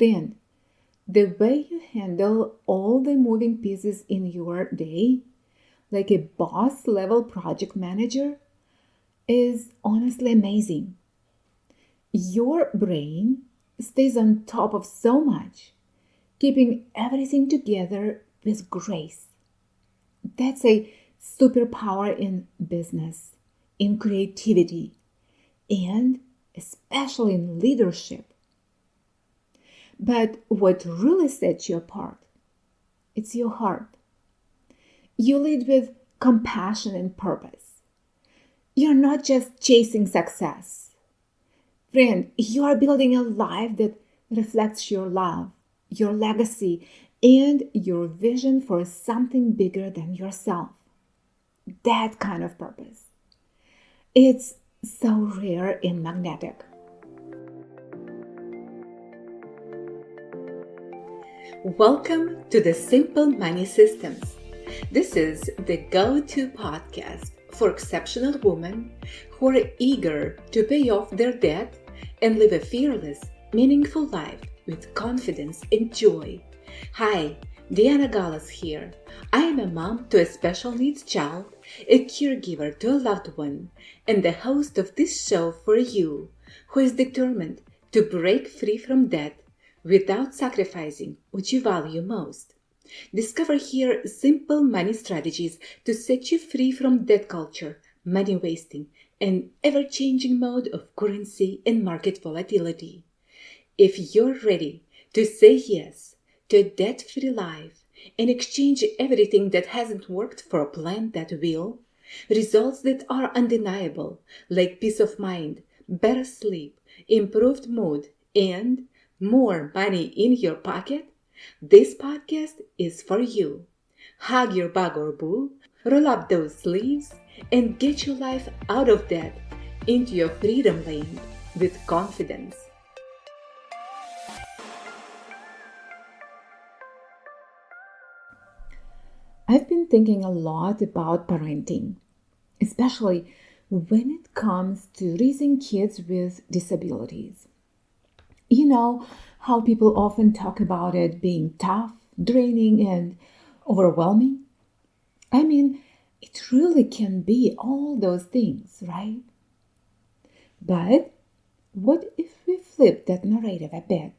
Friend, the way you handle all the moving pieces in your day, like a boss level project manager, is honestly amazing. Your brain stays on top of so much, keeping everything together with grace. That's a superpower in business, in creativity, and especially in leadership. But what really sets you apart, it's your heart. You lead with compassion and purpose. You're not just chasing success. Friend, you are building a life that reflects your love, your legacy, and your vision for something bigger than yourself. That kind of purpose. It's so rare and magnetic. Welcome to the Simple Money Systems. This is the go-to podcast for exceptional women who are eager to pay off their debt and live a fearless, meaningful life with confidence and joy. Hi, Diana Gallas here. I am a mom to a special needs child, a caregiver to a loved one, and the host of this show for you, who is determined to break free from debt without sacrificing what you value most. Discover here simple money strategies to set you free from debt culture, money wasting, and ever-changing mode of currency and market volatility. If you're ready to say yes to a debt-free life and exchange everything that hasn't worked for a plan that will, results that are undeniable, like peace of mind, better sleep, improved mood, and more money in your pocket, this podcast is for you. Hug your bug or boo, roll up those sleeves, and get your life out of debt into your freedom lane with confidence. I've been thinking a lot about parenting, especially when it comes to raising kids with disabilities. You know how people often talk about it being tough, draining, and overwhelming? I mean, it really can be all those things, right? But what if we flip that narrative a bit?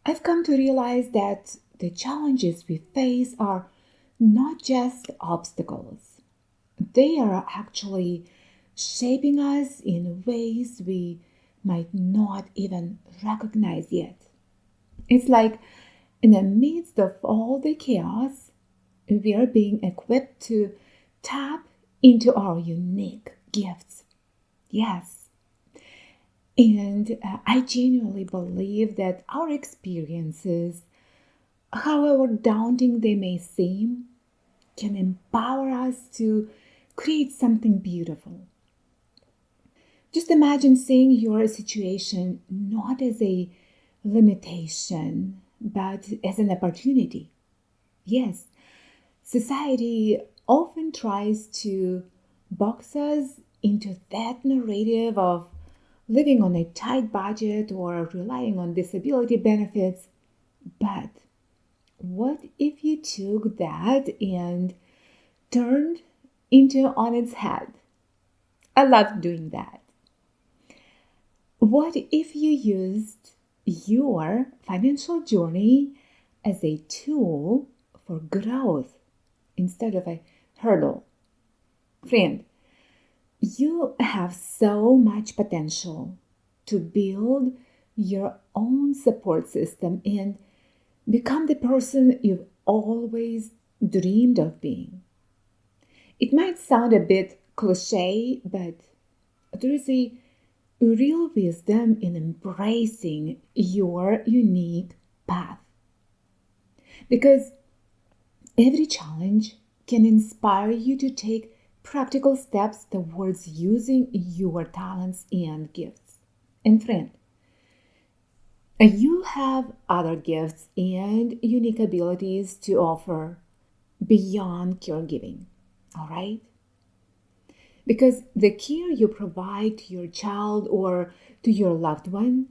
I've come to realize that the challenges we face are not just obstacles, they are actually shaping us in ways we might not even recognize yet. It's like in the midst of all the chaos, we are being equipped to tap into our unique gifts. Yes. And I genuinely believe that our experiences, however daunting they may seem, can empower us to create something beautiful. Just imagine seeing your situation not as a limitation, but as an opportunity. Yes, society often tries to box us into that narrative of living on a tight budget or relying on disability benefits. But what if you took that and turned into on its head? I love doing that. What if you used your financial journey as a tool for growth instead of a hurdle? Friend, you have so much potential to build your own support system and become the person you've always dreamed of being. It might sound a bit cliche, but there is a real wisdom in embracing your unique path. Because every challenge can inspire you to take practical steps towards using your talents and gifts. And friend, you have other gifts and unique abilities to offer beyond caregiving, all right? Because the care you provide to your child or to your loved one,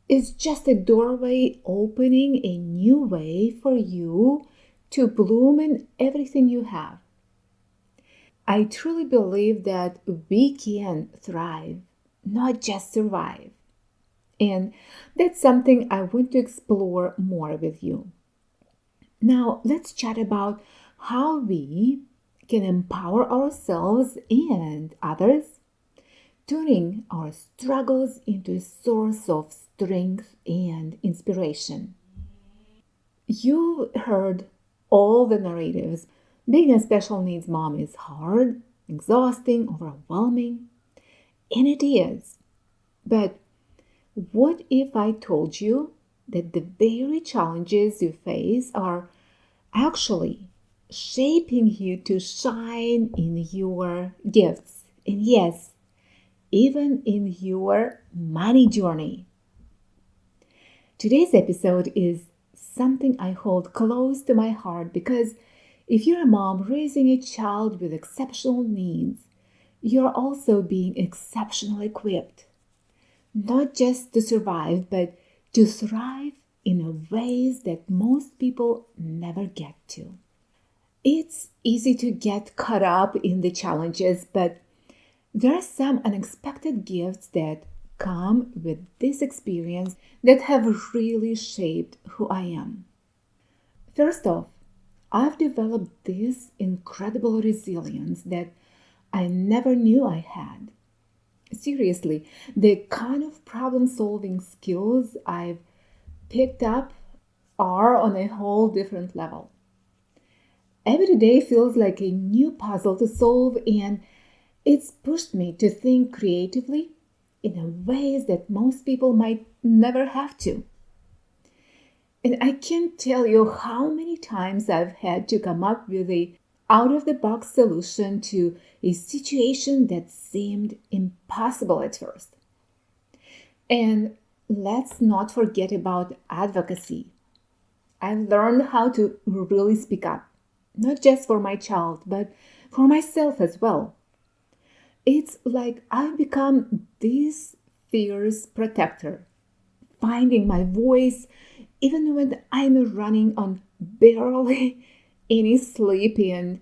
is just a doorway opening a new way for you to bloom in everything you have. I truly believe that we can thrive, not just survive. And that's something I want to explore more with you. Now, let's chat about how we can empower ourselves and others, turning our struggles into a source of strength and inspiration. You heard all the narratives. Being a special needs mom is hard, exhausting, overwhelming, and it is. But what if I told you that the very challenges you face are actually shaping you to shine in your gifts? And yes, even in your money journey. Today's episode is something I hold close to my heart because if you're a mom raising a child with exceptional needs, you're also being exceptionally equipped, not just to survive, but to thrive in ways that most people never get to. It's easy to get caught up in the challenges, but there are some unexpected gifts that come with this experience that have really shaped who I am. First off, I've developed this incredible resilience that I never knew I had. Seriously, the kind of problem solving skills I've picked up are on a whole different level. Every day feels like a new puzzle to solve, and it's pushed me to think creatively in ways that most people might never have to. And I can't tell you how many times I've had to come up with a out of the box solution to a situation that seemed impossible at first. And let's not forget about advocacy. I've learned how to really speak up, not just for my child, but for myself as well. It's like I've become this fierce protector, finding my voice even when I'm running on barely any sleep and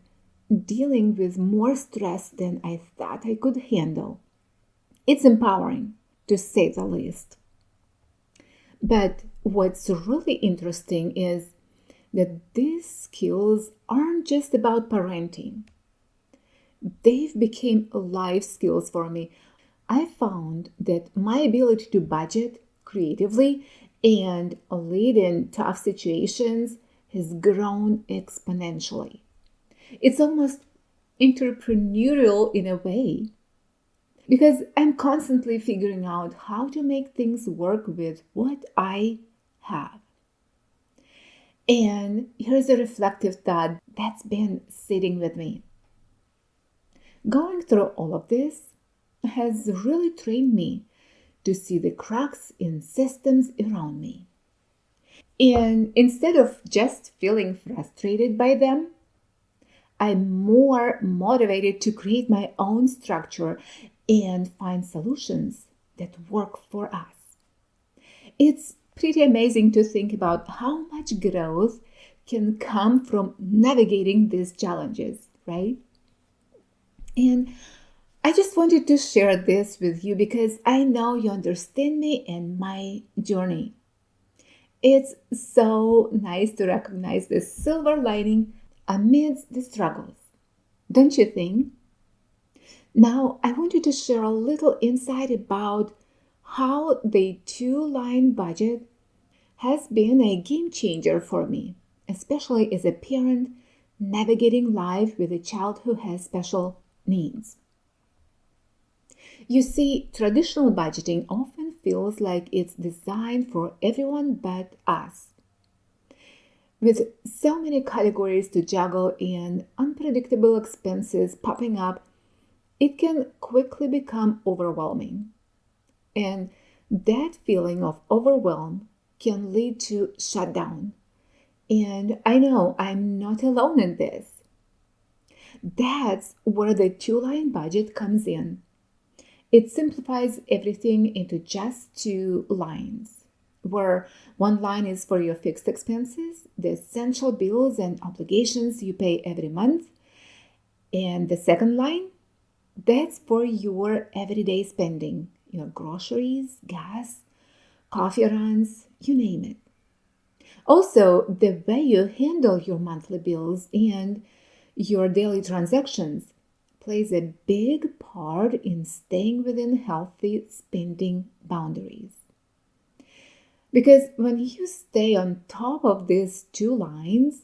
dealing with more stress than I thought I could handle. It's empowering, to say the least. But what's really interesting is that these skills aren't just about parenting. They've become life skills for me. I found that my ability to budget creatively and lead in tough situations has grown exponentially. It's almost entrepreneurial in a way because I'm constantly figuring out how to make things work with what I have. And here's a reflective thought that's been sitting with me. Going through all of this has really trained me to see the cracks in systems around me. And instead of just feeling frustrated by them, I'm more motivated to create my own structure and find solutions that work for us. It's pretty amazing to think about how much growth can come from navigating these challenges, right? And I just wanted to share this with you because I know you understand me and my journey. It's so nice to recognize the silver lining amidst the struggles, don't you think? Now, I want you to share a little insight about how the two-line budget has been a game changer for me, especially as a parent navigating life with a child who has special needs. You see, traditional budgeting often feels like it's designed for everyone but us. With so many categories to juggle and unpredictable expenses popping up, it can quickly become overwhelming. And that feeling of overwhelm can lead to shutdown. And I know I'm not alone in this. That's where the two-line budget comes in. It simplifies everything into just two lines. where one line is for your fixed expenses, the essential bills and obligations you pay every month, and the second line, that's for your everyday spending, groceries, gas, coffee runs, you name it. Also, the way you handle your monthly bills and your daily transactions plays a big part in staying within healthy spending boundaries. Because when you stay on top of these two lines,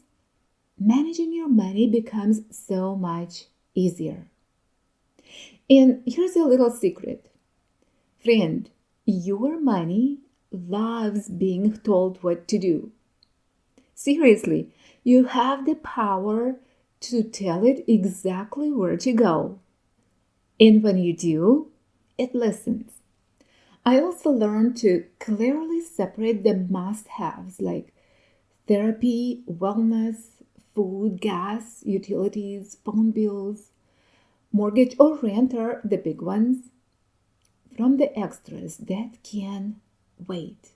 managing your money becomes so much easier. And here's a little secret. Friend, your money loves being told what to do. Seriously, you have the power to tell it exactly where to go. And when you do, it listens. I also learned to clearly separate the must haves like therapy, wellness, food, gas, utilities, phone bills, mortgage or rent are the big ones, from the extras that can wait.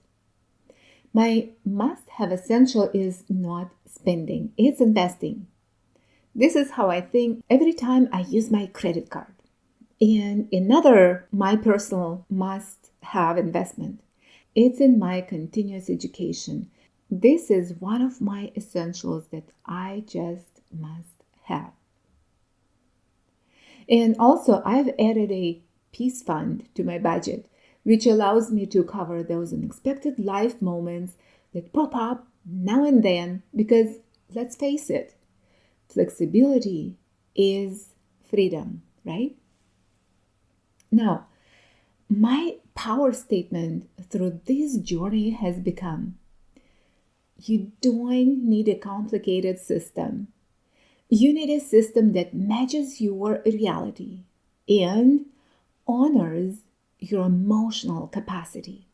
My must have essential is not spending, it's investing. This is how I think every time I use my credit card. And another, my personal must have investment, it's in my continuous education. This is one of my essentials that I just must have. And also, I've added a peace fund to my budget, which allows me to cover those unexpected life moments that pop up now and then because, let's face it, flexibility is freedom, right? Now, my power statement through this journey has become you don't need a complicated system. You need a system that matches your reality and honors your emotional capacity.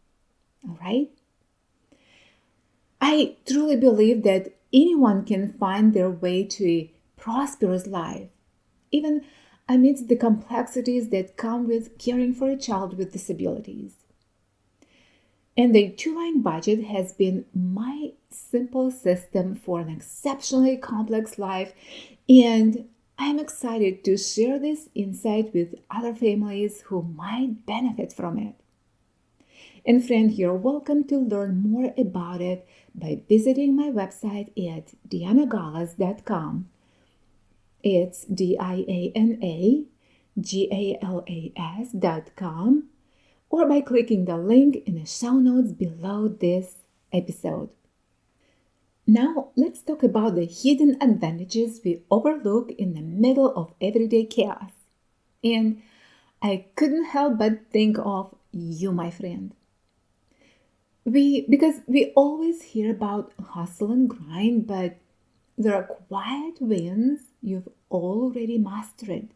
All right? I truly believe that anyone can find their way to a prosperous life, even amidst the complexities that come with caring for a child with disabilities. And the two-line budget has been my simple system for an exceptionally complex life, and I'm excited to share this insight with other families who might benefit from it. And friend, you're welcome to learn more about it by visiting my website at dianagalas.com. It's dianagalas.com, or by clicking the link in the show notes below this episode. Now, let's talk about the hidden advantages we overlook in the middle of everyday chaos. And I couldn't help but think of you, my friend. Because we always hear about hustle and grind, but there are quiet wins you've already mastered.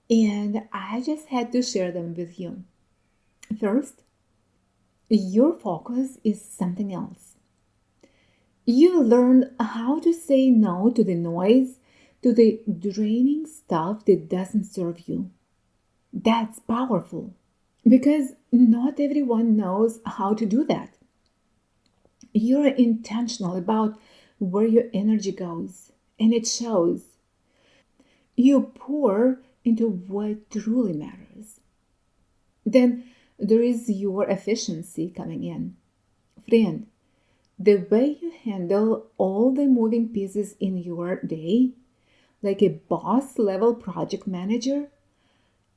And I just had to share them with you. First, your focus is something else. You learn how to say no to the noise, to the draining stuff that doesn't serve you. That's powerful because not everyone knows how to do that. You're intentional about where your energy goes, and it shows. You pour into what truly matters. Then there is your efficiency coming in. Friend, the way you handle all the moving pieces in your day, like a boss level project manager,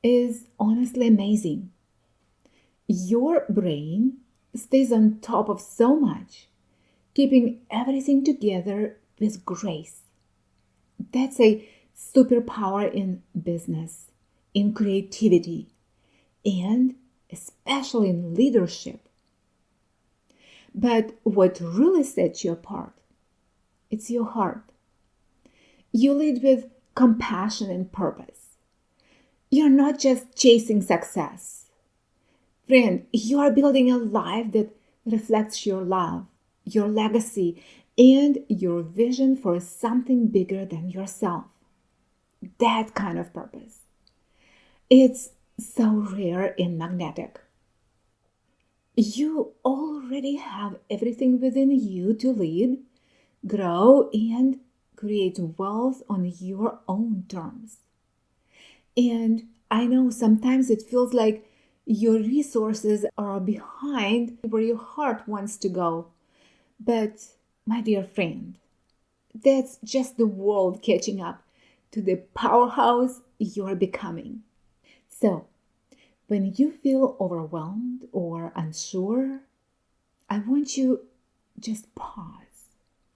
is honestly amazing. Your brain stays on top of so much, keeping everything together with grace. That's a superpower in business, in creativity, and especially in leadership. But what really sets you apart, it's your heart. You lead with compassion and purpose. You're not just chasing success. Friend, you are building a life that reflects your love, your legacy, and your vision for something bigger than yourself. That kind of purpose. It's so rare and magnetic. You already have everything within you to lead, grow, and create wealth on your own terms. And I know sometimes it feels like your resources are behind where your heart wants to go. But, my dear friend, that's just the world catching up to the powerhouse you're becoming. So, when you feel overwhelmed or unsure, I want you just pause,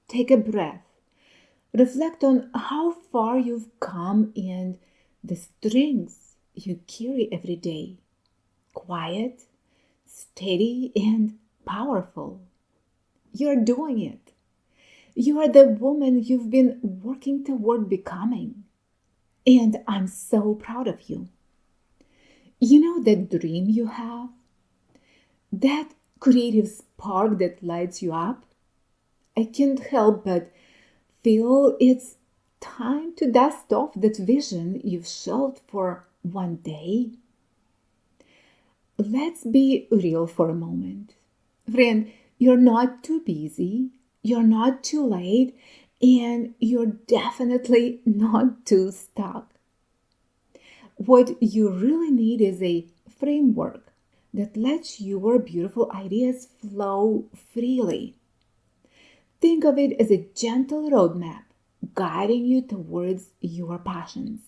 take a breath, reflect on how far you've come and the strengths you carry every day. Quiet, steady, and powerful. You're doing it. You are the woman you've been working toward becoming. And I'm so proud of you. You know that dream you have? That creative spark that lights you up? I can't help but feel it's time to dust off that vision you've shelved for one day. Let's be real for a moment. Friend, you're not too busy, you're not too late, and you're definitely not too stuck. What you really need is a framework that lets your beautiful ideas flow freely. Think of it as a gentle roadmap guiding you towards your passions.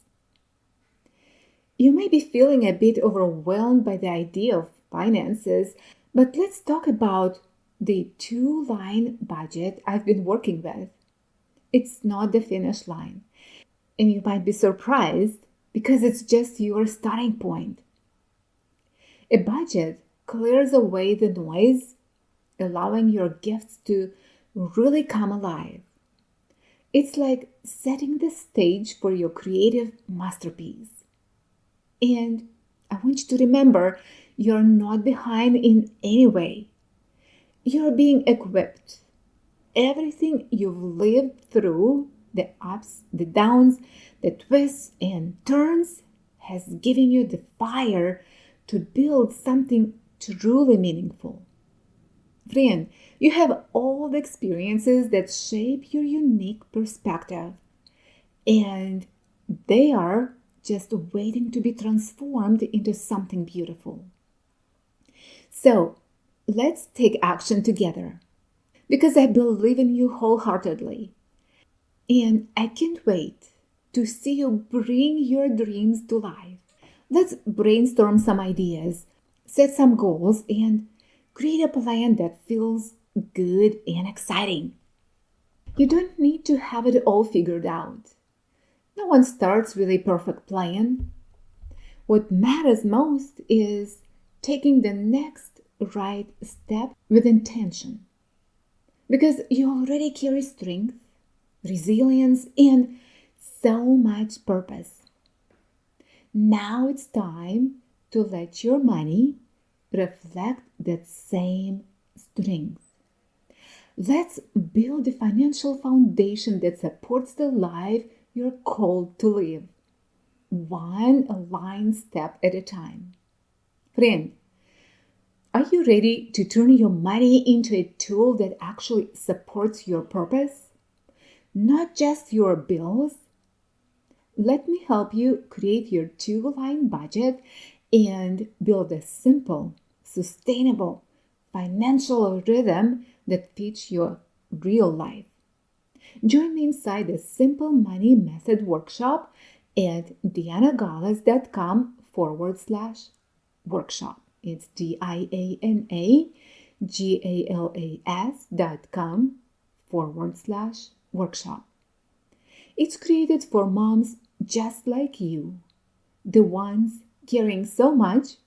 You may be feeling a bit overwhelmed by the idea of finances, but let's talk about the two-line budget I've been working with. It's not the finish line, and you might be surprised because it's just your starting point. A budget clears away the noise, allowing your gifts to really come alive. It's like setting the stage for your creative masterpiece. And I want you to remember you're not behind in any way. You're being equipped. Everything you've lived through, the ups, the downs, the twists and turns, has given you the fire to build something truly meaningful. Friend, you have all the experiences that shape your unique perspective, and they are just waiting to be transformed into something beautiful. So, let's take action together because I believe in you wholeheartedly, and I can't wait to see you bring your dreams to life. Let's brainstorm some ideas, set some goals, and create a plan that feels good and exciting. You don't need to have it all figured out. No one starts with a perfect plan. What matters most is taking the next right step with intention. Because you already carry strength, resilience, and so much purpose. Now it's time to let your money reflect that same strength. Let's build a financial foundation that supports the life you're called to live, one aligned step at a time. Friend, are you ready to turn your money into a tool that actually supports your purpose? Not just your bills? Let me help you create your two-line budget and build a simple, sustainable financial rhythm that fits your real life. Join me inside the Simple Money Method workshop at dianagalas.com/workshop. It's dianagalas.com/workshop. It's created for moms just like you, the ones caring so much,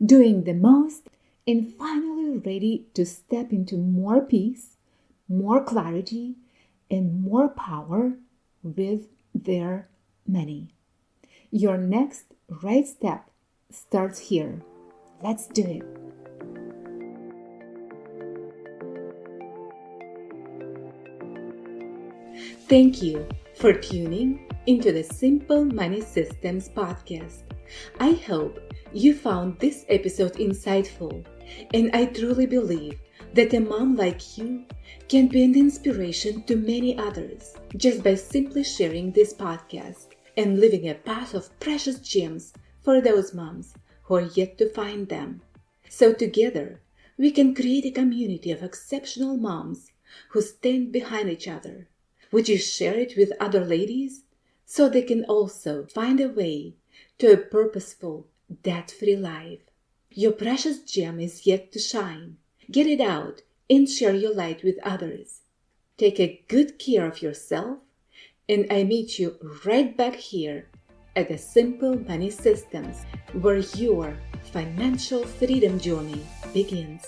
doing the most, and finally ready to step into more peace, more clarity, and more power with their money. Your next right step starts here. Let's do it. Thank you for tuning into the Simple Money Systems podcast. I hope you found this episode insightful And I truly believe that a mom like you can be an inspiration to many others just by simply sharing this podcast and leaving a path of precious gems for those moms who are yet to find them. So together, we can create a community of exceptional moms who stand behind each other. Would you share it with other ladies so they can also find a way to a purposeful, debt-free life? Your precious gem is yet to shine. Get it out and share your light with others. Take a good care of yourself, and I meet you right back here at the Simple Money Systems, where your financial freedom journey begins.